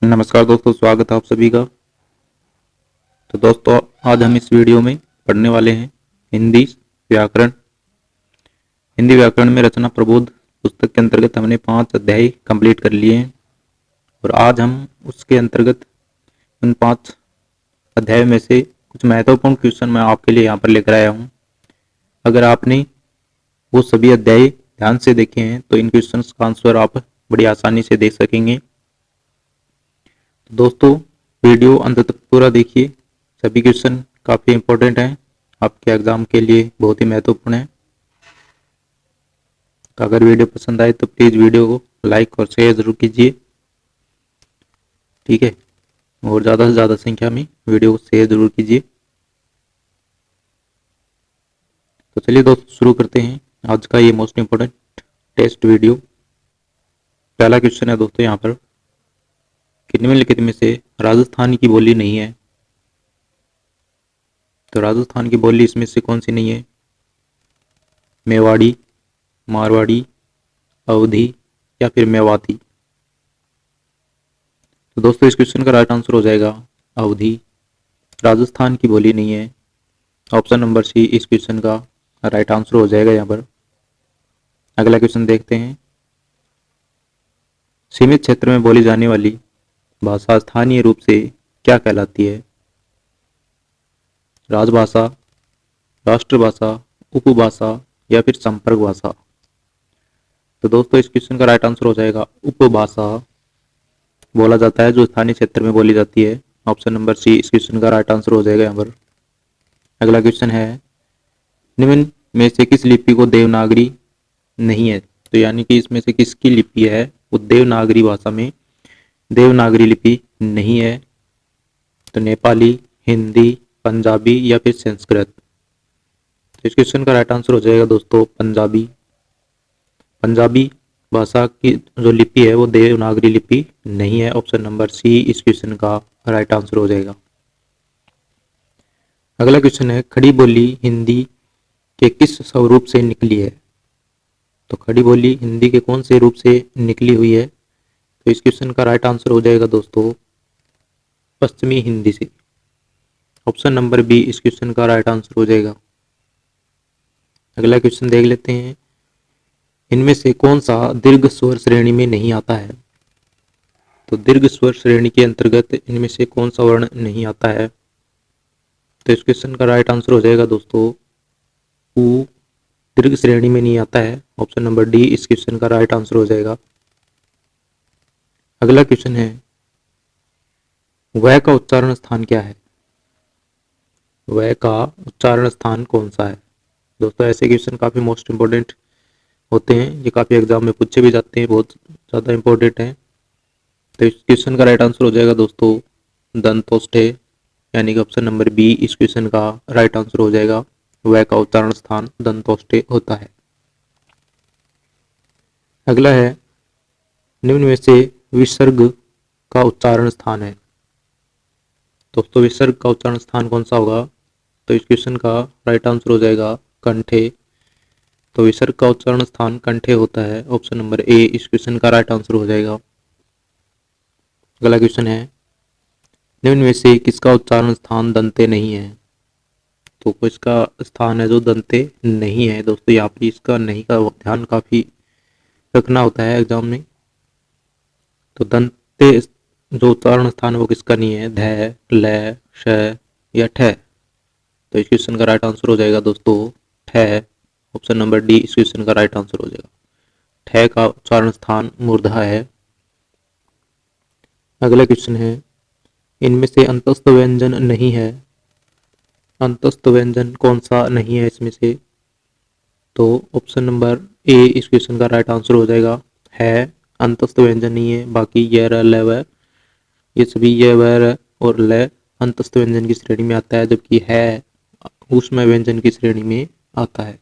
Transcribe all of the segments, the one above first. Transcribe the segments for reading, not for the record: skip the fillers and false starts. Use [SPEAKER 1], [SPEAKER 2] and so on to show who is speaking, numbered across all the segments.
[SPEAKER 1] नमस्कार दोस्तों, स्वागत है आप सभी का। तो दोस्तों, आज हम इस वीडियो में पढ़ने वाले हैं हिंदी व्याकरण। हिंदी व्याकरण में रचना प्रबोध पुस्तक के अंतर्गत हमने 5 अध्याय कंप्लीट कर लिए हैं और आज हम उसके अंतर्गत उन 5 अध्यायों में से कुछ महत्वपूर्ण क्वेश्चन मैं आपके लिए यहाँ पर लेकर आया हूँ। अगर आपने वो सभी अध्याय ध्यान से देखे हैं तो इन क्वेश्चन का आंसर आप बड़ी आसानी से देख सकेंगे। तो दोस्तों, वीडियो अंत तक पूरा देखिए। सभी क्वेश्चन काफ़ी इंपॉर्टेंट हैं, आपके एग्जाम के लिए बहुत ही महत्वपूर्ण है। तो अगर वीडियो पसंद आए तो प्लीज़ वीडियो को लाइक और शेयर ज़रूर कीजिए, ठीक है। और ज़्यादा से ज़्यादा संख्या में वीडियो को शेयर ज़रूर कीजिए। तो चलिए दोस्तों, शुरू करते हैं आज का ये मोस्ट इम्पोर्टेंट टेस्ट वीडियो। पहला क्वेश्चन है दोस्तों यहाँ पर कि निम्नलिखित में से राजस्थान की बोली नहीं है। तो राजस्थान की बोली इसमें से कौन सी नहीं है? मेवाड़ी, मारवाड़ी, अवधी या फिर मेवाती। तो दोस्तों, इस क्वेश्चन का राइट आंसर हो जाएगा अवधी। राजस्थान की बोली नहीं है। ऑप्शन नंबर सी इस क्वेश्चन का राइट आंसर हो जाएगा यहाँ पर। अगला क्वेश्चन देखते हैं। सीमित क्षेत्र में बोली जाने वाली भाषा स्थानीय रूप से क्या कहलाती है? राजभाषा, राष्ट्रभाषा, उपभाषा या फिर संपर्क भाषा। तो दोस्तों, इस क्वेश्चन का राइट आंसर हो जाएगा उपभाषा। बोला जाता है जो स्थानीय क्षेत्र में बोली जाती है। ऑप्शन नंबर सी इस क्वेश्चन का राइट आंसर हो जाएगा यहाँ पर। अगला क्वेश्चन है, निम्न में से किस लिपि को देवनागरी नहीं है? तो यानी कि इसमें से किसकी लिपि है वो देवनागरी भाषा में देवनागरी लिपि नहीं है? तो नेपाली, हिंदी, पंजाबी या फिर संस्कृत। तो इस क्वेश्चन का राइट आंसर हो जाएगा दोस्तों पंजाबी। पंजाबी भाषा की जो लिपि है वो देवनागरी लिपि नहीं है। ऑप्शन नंबर सी इस क्वेश्चन का राइट आंसर हो जाएगा। अगला क्वेश्चन है, खड़ी बोली हिंदी के किस स्वरूप से निकली है? तो खड़ी बोली हिंदी के कौन से रूप से निकली हुई है? तो इस क्वेश्चन का राइट आंसर हो जाएगा दोस्तों पश्चिमी हिंदी से। ऑप्शन नंबर बी इस क्वेश्चन का राइट आंसर हो जाएगा। अगला क्वेश्चन देख लेते हैं, इनमें से कौन सा दीर्घ स्वर श्रेणी में नहीं आता है? तो दीर्घ स्वर श्रेणी के अंतर्गत इनमें से कौन सा वर्ण नहीं आता है? तो इस क्वेश्चन का राइट आंसर हो जाएगा दोस्तों उ, दीर्घ श्रेणी में नहीं आता है। ऑप्शन नंबर डी इस क्वेश्चन का राइट आंसर हो जाएगा। अगला क्वेश्चन है, वह का उच्चारण स्थान क्या है? वह का उच्चारण स्थान कौन सा है? दोस्तों, ऐसे क्वेश्चन काफी मोस्ट इंपोर्टेंट होते हैं, ये काफी एग्जाम में पूछे भी जाते हैं, बहुत ज्यादा इंपॉर्टेंट है। तो इस क्वेश्चन का राइट आंसर हो जाएगा दोस्तों दंतोष्ठे, यानी कि ऑप्शन नंबर बी इस क्वेश्चन का राइट आंसर हो जाएगा। वह का उच्चारण स्थान दंतोष्ठे होता है। अगला है, निम्न में से विसर्ग का उच्चारण स्थान है। दोस्तों, विसर्ग का उच्चारण स्थान कौन सा होगा? तो इस क्वेश्चन का राइट आंसर हो जाएगा कंठे। तो विसर्ग का उच्चारण स्थान कंठे होता है। ऑप्शन नंबर ए इस क्वेश्चन का राइट आंसर हो जाएगा। अगला क्वेश्चन है, निम्न में से किसका उच्चारण स्थान दंते नहीं है? तो किसका स्थान है जो दंते नहीं है? दोस्तों, यहाँ पे इसका नहीं का ध्यान काफी रखना होता है एग्जाम में। तो दंते जो उच्चारण स्थान है वो किसका नहीं है? ध, ल, श या ठ। तो इस क्वेश्चन का राइट आंसर हो जाएगा दोस्तों ठ। ऑप्शन नंबर डी इस क्वेश्चन का राइट आंसर हो जाएगा। ठ का उच्चारण स्थान मूर्धा है। अगला क्वेश्चन है, इनमें से अंतस्थ व्यंजन नहीं है। अंतस्थ व्यंजन कौन सा नहीं है इसमें से? तो ऑप्शन नंबर ए इस क्वेश्चन का राइट आंसर हो जाएगा है। अंतस्थ व्यंजन नहीं है। बाकी य, र, ल, व ये सभी य, व, र और ल अंतस्थ व्यंजन की श्रेणी में आता है, जबकि है ऊष्म व्यंजन की श्रेणी में आता है।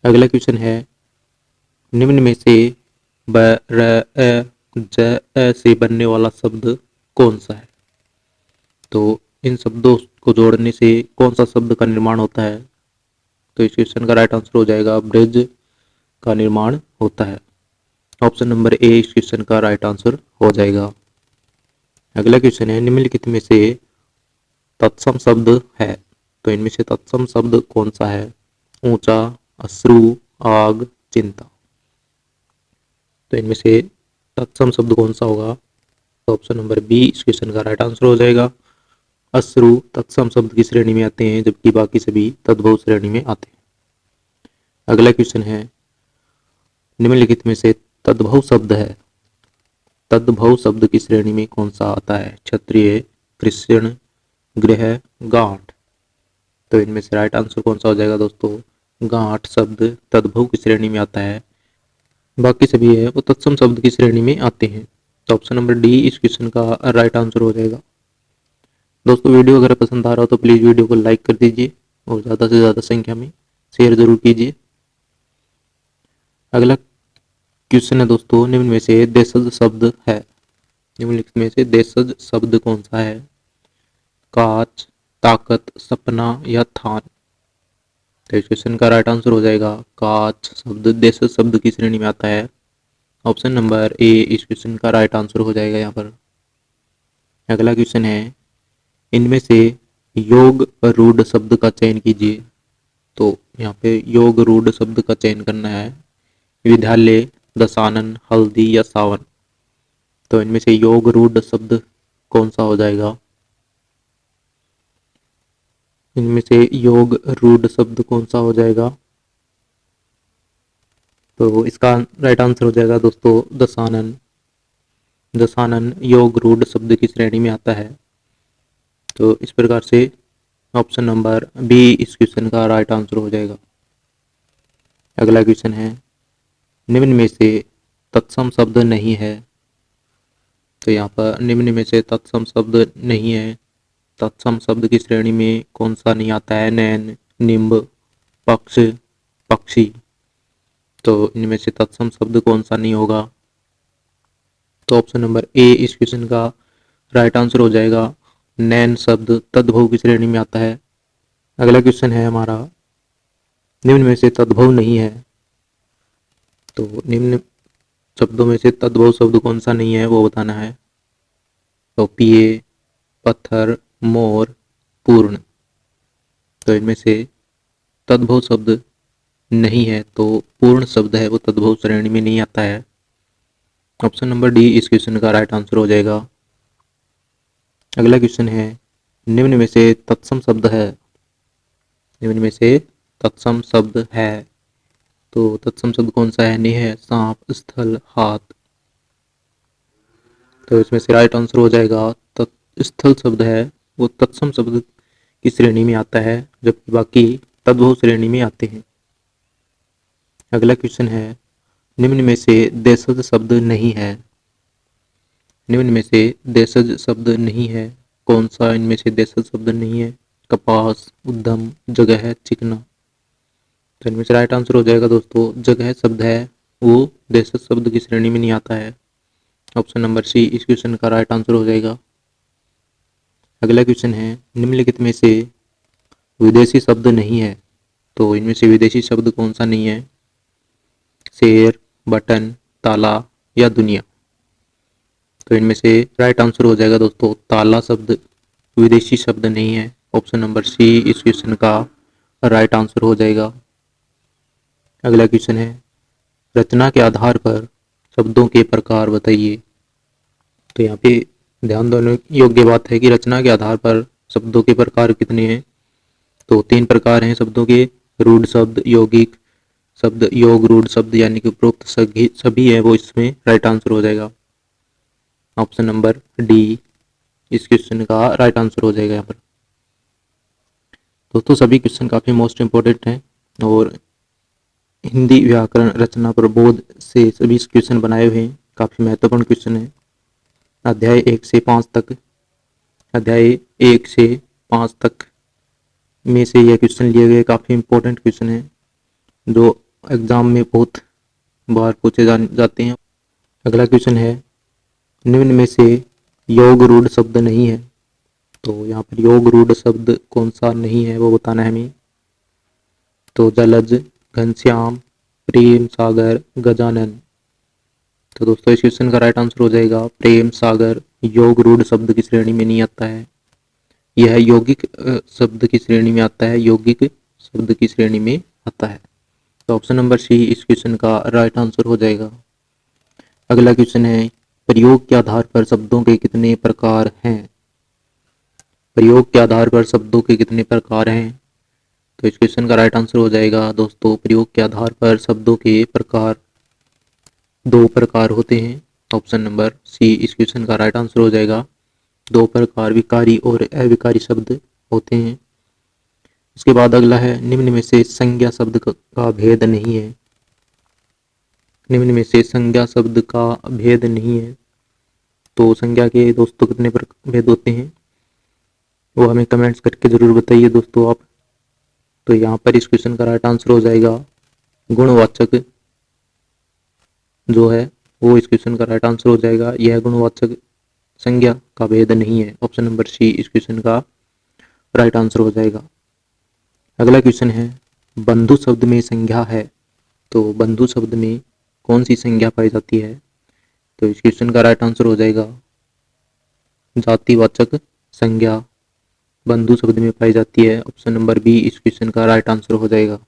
[SPEAKER 1] अगला क्वेश्चन है, निम्न में से ब, र, अ, ज, अ से बनने वाला शब्द कौन सा है? तो इन शब्दों को जोड़ने से कौन सा शब्द का निर्माण होता है? तो इस क्वेश्चन का राइट आंसर हो जाएगा ब्रिज का निर्माण होता है। ऑप्शन नंबर ए इस क्वेश्चन का राइट आंसर हो जाएगा। अगला क्वेश्चन है, निम्नलिखित में से तत्सम शब्द है, तो इनमें से तत्सम शब्द कौन सा है? ऊंचा, अश्रु, आग, चिंता। तो इनमें से तत्सम शब्द कौन सा होगा? तो ऑप्शन नंबर बी इस क्वेश्चन का राइट आंसर हो जाएगा। अश्रु तत्सम शब्द की श्रेणी में आते हैं, जबकि बाकी सभी तद्भव श्रेणी में आते हैं। अगला क्वेश्चन है, निम्नलिखित में से तद्भव शब्द है, तद्भव शब्द की श्रेणी में कौन सा आता है? क्षत्रिय, कृष्ण, गृह, गांठ। तो इनमें से राइट आंसर कौन सा हो जाएगा दोस्तों? गांठ शब्द तद्भव की श्रेणी में आता है, बाकी सभी है वो तत्सम शब्द की श्रेणी में आते हैं। तो ऑप्शन नंबर डी इस क्वेश्चन का राइट आंसर हो जाएगा। दोस्तों वीडियो अगर पसंद आ रहा हो तो प्लीज़ वीडियो को लाइक कर दीजिए और ज़्यादा से ज़्यादा संख्या में शेयर जरूर कीजिए। अगला क्वेश्चन है दोस्तों, निम्न में से देशज शब्द है, निम्नलिखित में से देशज शब्द कौन सा है? काच, ताकत, सपना या थान। तो इस क्वेश्चन का राइट आंसर हो जाएगा काच शब्द देशज शब्द की श्रेणी में आता है। ऑप्शन नंबर ए इस क्वेश्चन का राइट आंसर हो जाएगा यहाँ पर। अगला क्वेश्चन है, इनमें से योग रूढ़ शब्द का चयन कीजिए। तो यहाँ पे योग रूढ़ शब्द का चयन करना है, विद्यालय, दशानन, हल्दी या सावन। तो इनमें से योग रूढ़ शब्द कौन सा हो जाएगा? इनमें से योग रूढ़ शब्द कौन सा हो जाएगा? तो इसका राइट आंसर हो जाएगा दोस्तों दशानन। दशानन योग रूढ़ शब्द की श्रेणी में आता है। तो इस प्रकार से ऑप्शन नंबर बी इस क्वेश्चन का राइट आंसर हो जाएगा। अगला क्वेश्चन है, निम्न में से तत्सम शब्द नहीं है। तो यहाँ पर निम्न में से तत्सम शब्द नहीं है, तत्सम शब्द की श्रेणी में कौन सा नहीं आता है? नैन, निम्ब, पक्ष, पक्षी। तो इनमें से तत्सम शब्द कौन सा नहीं होगा? तो ऑप्शन नंबर ए इस क्वेश्चन का राइट आंसर हो जाएगा। नैन शब्द तद्भव की श्रेणी में आता है। अगला क्वेश्चन है हमारा, निम्न में से तद्भव नहीं है। तो निम्न शब्दों में से तद्भव शब्द कौन सा नहीं है वो बताना है। तो पिए, पत्थर, मोर, पूर्ण। तो इनमें से तद्भव शब्द नहीं है, तो पूर्ण शब्द है वो तद्भव श्रेणी में नहीं आता है। ऑप्शन नंबर डी इस क्वेश्चन का राइट आंसर हो जाएगा। अगला क्वेश्चन है, निम्न में से तत्सम शब्द है, निम्न में से तत्सम शब्द है। तो तत्सम शब्द कौन सा है? नेह, सांप, स्थल, हाथ। तो इसमें से राइट आंसर हो जाएगा स्थल शब्द है वो तत्सम शब्द की श्रेणी में आता है, जबकि बाकी तद्भव श्रेणी में आते हैं। अगला क्वेश्चन है, निम्न में से देशज शब्द नहीं है, निम्न में से देशज शब्द नहीं है, कौन सा इनमें से देशज शब्द नहीं है? कपास, उद्यम, जगह, चिकना। तो इनमें से राइट आंसर हो जाएगा दोस्तों जगह शब्द है वो देशज शब्द की श्रेणी में नहीं आता है। ऑप्शन नंबर सी इस क्वेश्चन का राइट आंसर हो जाएगा। अगला क्वेश्चन है, निम्नलिखित में से विदेशी शब्द नहीं है। तो इनमें से विदेशी शब्द कौन सा नहीं है? शेर, बटन, ताला या दुनिया। तो इनमें से राइट आंसर हो जाएगा दोस्तों ताला शब्द विदेशी शब्द नहीं है। ऑप्शन नंबर सी इस क्वेश्चन का राइट आंसर हो जाएगा। अगला क्वेश्चन है, रचना के आधार पर शब्दों के प्रकार बताइए। तो यहाँ पे ध्यान देने योग्य बात है कि रचना के आधार पर शब्दों के प्रकार कितने हैं? तो 3 प्रकार हैं शब्दों के, रूढ़ शब्द, यौगिक शब्द, योग रूढ़ शब्द, यानी कि उपरोक्त सभी है वो इसमें राइट आंसर हो जाएगा। ऑप्शन नंबर डी इस क्वेश्चन का राइट आंसर हो जाएगा यहाँ पर। दोस्तों सभी क्वेश्चन काफ़ी मोस्ट इंपॉर्टेंट हैं और हिंदी व्याकरण रचना प्रबोध से सभी क्वेश्चन बनाए हुए हैं, काफ़ी महत्वपूर्ण क्वेश्चन है। अध्याय 1 से 5 तक, अध्याय 1 से 5 तक में से यह क्वेश्चन लिए गए काफ़ी इंपॉर्टेंट क्वेश्चन है जो एग्जाम में बहुत बार पूछे जाते हैं। अगला क्वेश्चन है, निम्न में से योग रूढ़ शब्द नहीं है। तो यहाँ पर योग रूढ़ शब्द कौन सा नहीं है वो बताना है हमें। तो जलज, घनश्याम, प्रेम सागर, गजानन। तो दोस्तों इस क्वेश्चन का राइट आंसर हो जाएगा प्रेम सागर योग रूढ़ शब्द की श्रेणी में नहीं आता है, यह यौगिक शब्द की श्रेणी में आता है, यौगिक शब्द की श्रेणी में आता है। तो ऑप्शन नंबर सी इस क्वेश्चन का राइट आंसर हो जाएगा। अगला क्वेश्चन है, प्रयोग के आधार पर शब्दों के कितने प्रकार हैं? प्रयोग के आधार पर शब्दों के कितने प्रकार हैं? तो इस क्वेश्चन का राइट आंसर हो जाएगा दोस्तों, प्रयोग के आधार पर शब्दों के प्रकार 2 प्रकार होते हैं। ऑप्शन नंबर सी इस क्वेश्चन का राइट आंसर हो जाएगा। 2 प्रकार विकारी और अविकारी शब्द होते हैं। उसके बाद अगला है, निम्न में से संज्ञा शब्द का भेद नहीं है। निम्न में से संज्ञा शब्द का भेद नहीं है। तो संज्ञा के दोस्तों कितने भेद होते हैं वो हमें कमेंट्स करके जरूर बताइए दोस्तों आप। तो यहाँ पर इस क्वेश्चन का राइट आंसर हो जाएगा गुणवाचक जो है वो इस क्वेश्चन का राइट आंसर हो जाएगा। यह गुणवाचक संज्ञा का भेद नहीं है। ऑप्शन नंबर सी इस क्वेश्चन का राइट आंसर हो जाएगा। अगला क्वेश्चन है, बंधु शब्द में संज्ञा है। तो बंधु शब्द में कौन सी संज्ञा पाई जाती है? तो इस क्वेश्चन का राइट आंसर हो जाएगा जातिवाचक संज्ञा बंधु शब्द में पाई जाती है। ऑप्शन नंबर बी इस क्वेश्चन का राइट आंसर हो जाएगा।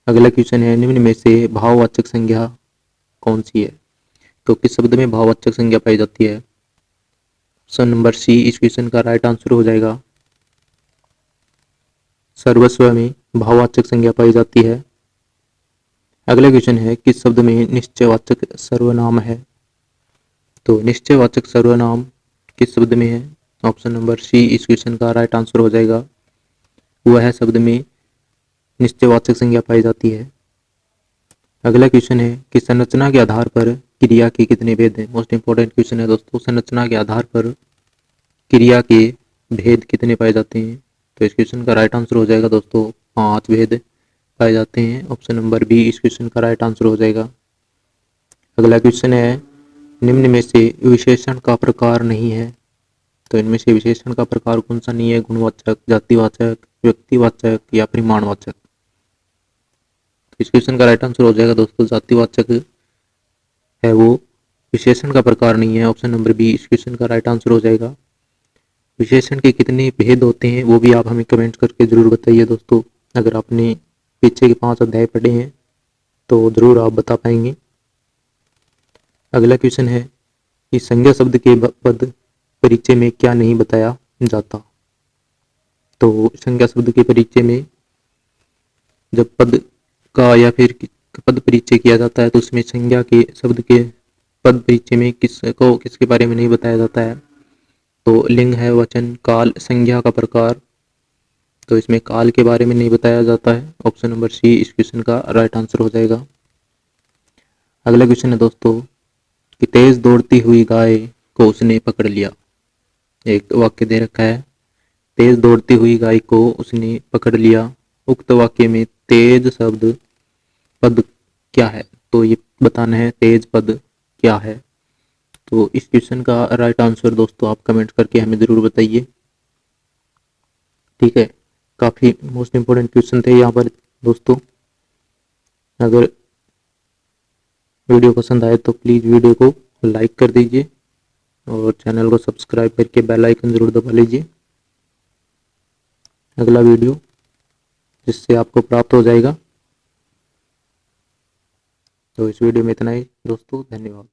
[SPEAKER 1] अगला क्वेश्चन है, निम्न में से भाववाचक संज्ञा कौन सी है? तो किस शब्द में भाववाचक संज्ञा पाई जाती है? ऑप्शन नंबर सी इस क्वेश्चन का राइट आंसर हो जाएगा सर्वस्व में भाववाचक संज्ञा पाई जाती है। अगला क्वेश्चन है, किस शब्द में निश्चयवाचक सर्वनाम है? तो निश्चयवाचक सर्वनाम किस शब्द में है? ऑप्शन नंबर सी इस क्वेश्चन का राइट आंसर हो जाएगा वह शब्द में निश्चयवाचक संज्ञा पाई जाती है। अगला क्वेश्चन है कि संरचना के आधार पर क्रिया के कितने भेद हैं? मोस्ट इंपोर्टेंट क्वेश्चन है दोस्तों, संरचना के आधार पर क्रिया के भेद कितने पाए जाते हैं? तो इस क्वेश्चन का राइट आंसर हो जाएगा दोस्तों 5 भेद पाए जाते हैं। ऑप्शन नंबर बी इस क्वेश्चन का राइट आंसर हो जाएगा। अगला क्वेश्चन है, निम्न में से विशेषण का प्रकार नहीं है। तो इनमें से विशेषण का प्रकार कौन सा नहीं है? गुणवाचक, जातिवाचक, व्यक्तिवाचक या परिमाणवाचक? इस क्वेश्चन का राइट आंसर हो जाएगा दोस्तों जातिवाचक है वो विशेषण का प्रकार नहीं है। ऑप्शन नंबर बी इस क्वेश्चन का राइट आंसर हो जाएगा। विशेषण के कितने भेद होते हैं वो भी आप हमें कमेंट करके जरूर बताइए दोस्तों। अगर आपने पीछे के 5 अध्याय पढ़े हैं तो जरूर आप बता पाएंगे। अगला क्वेश्चन है कि संज्ञा शब्द के पद परिचय में क्या नहीं बताया जाता? तो संज्ञा शब्द के परिचय में जब पद का या फिर पद परिचय किया जाता है तो उसमें संज्ञा के शब्द के पद परिचय में किसके बारे में नहीं बताया जाता है? तो लिंग है, वचन, काल, संज्ञा का प्रकार। तो इसमें काल के बारे में नहीं बताया जाता है। ऑप्शन नंबर सी इस क्वेश्चन का राइट आंसर हो जाएगा। अगला क्वेश्चन है दोस्तों कि तेज दौड़ती हुई गाय को उसने पकड़ लिया। एक वाक्य दे रखा है, तेज दौड़ती हुई गाय को उसने पकड़ लिया। उक्त वाक्य में तेज शब्द पद क्या है? तो ये बताना है तेज पद क्या है। तो इस क्वेश्चन का राइट आंसर दोस्तों आप कमेंट करके हमें जरूर बताइए। ठीक है, काफी मोस्ट इंपोर्टेंट क्वेश्चन थे यहाँ पर दोस्तों। अगर वीडियो पसंद आए तो प्लीज वीडियो को लाइक कर दीजिए और चैनल को सब्सक्राइब करके बेल आइकन जरूर दबा लीजिए अगला वीडियो जिससे आपको प्राप्त हो जाएगा। तो इस वीडियो में इतना ही दोस्तों, धन्यवाद।